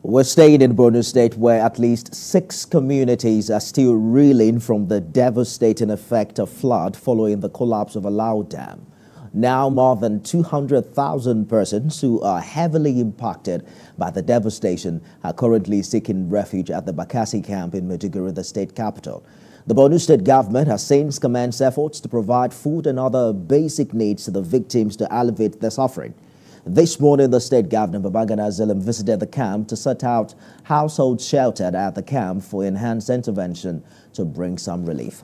We're staying in Borno State, where at least 6 communities are still reeling from the devastating effect of flood following the collapse of Alau Dam. Now more than 200,000 persons who are heavily impacted by the devastation are currently seeking refuge at the Bakassi Camp in Maiduguri, the state capital. The Borno State government has since commenced efforts to provide food and other basic needs to the victims to alleviate their suffering. This morning, the state governor, Babagana Zulum, visited the camp to set out households sheltered at the camp for enhanced intervention to bring some relief.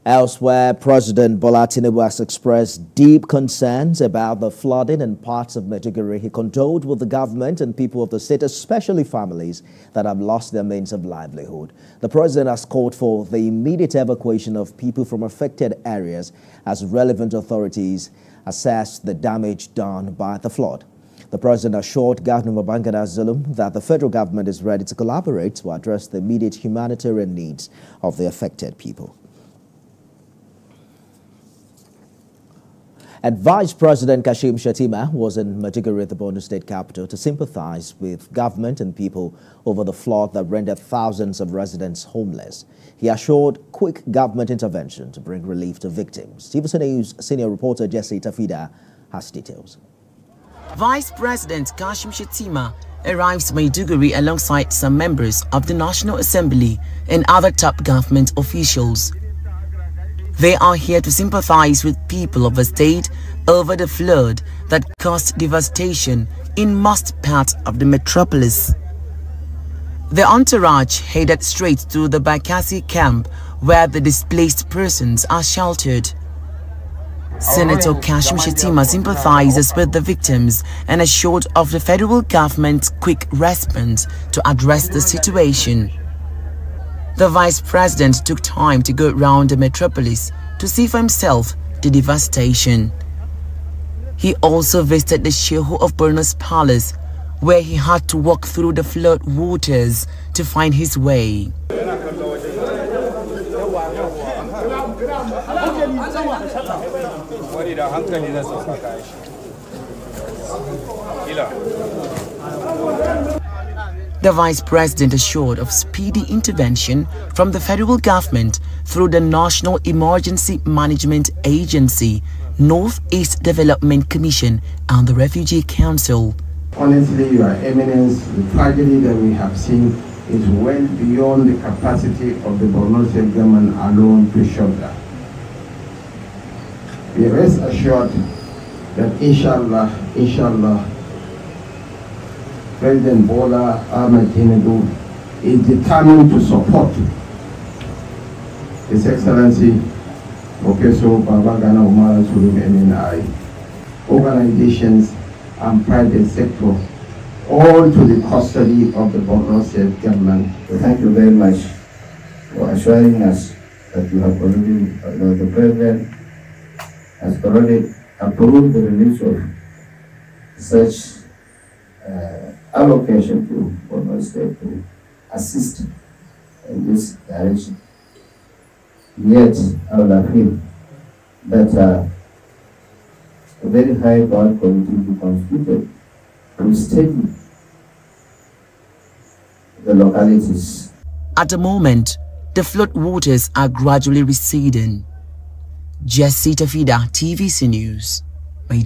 Elsewhere, President Bola Tinubu has expressed deep concerns about the flooding in parts of Maiduguri. He condoled with the government and people of the state, especially families that have lost their means of livelihood. The president has called for the immediate evacuation of people from affected areas as relevant authorities assess the damage done by the flood. The president assured Governor Babagana Zulum that the federal government is ready to collaborate to address the immediate humanitarian needs of the affected people. And Vice President Kashim Shettima was in Maiduguri, the Borno State capital, to sympathize with government and people over the flood that rendered thousands of residents homeless. He assured quick government intervention to bring relief to victims. TVC News senior reporter Jesse Tafida has details. Vice President Kashim Shettima arrives Maiduguri alongside some members of the National Assembly and other top government officials. They are here to sympathize with people of the state over the flood that caused devastation in most parts of the metropolis. The entourage headed straight to the Bakassi Camp, where the displaced persons are sheltered. Senator Kashim Shettima sympathizes with the victims and assured of the federal government's quick response to address the situation. The Vice President took time to go around the metropolis to see for himself the devastation. He also visited the Shehu of Borno's palace, where he had to walk through the flood waters to find his way. The Vice President assured of speedy intervention from the federal government through the National Emergency Management Agency, Northeast Development Commission and the Refugee Council. Honestly, Your Eminence, the tragedy that we have seen is well beyond the capacity of the Borno State government alone to shoulder. We rest assured that inshallah, President Bola Ahmed Tinubu is determined to support His Excellency Professor Babagana Zulum MNI, organizations and private sector, all to the custody of the Borno State government. So thank you very much for assuring us that you have already, the President has already approved the release of such allocation to Borno State to assist in this direction. Yet, I would appeal that a very high board committee be constituted to study the localities. At the moment, the flood waters are gradually receding. Jesse Tafida, TVC News.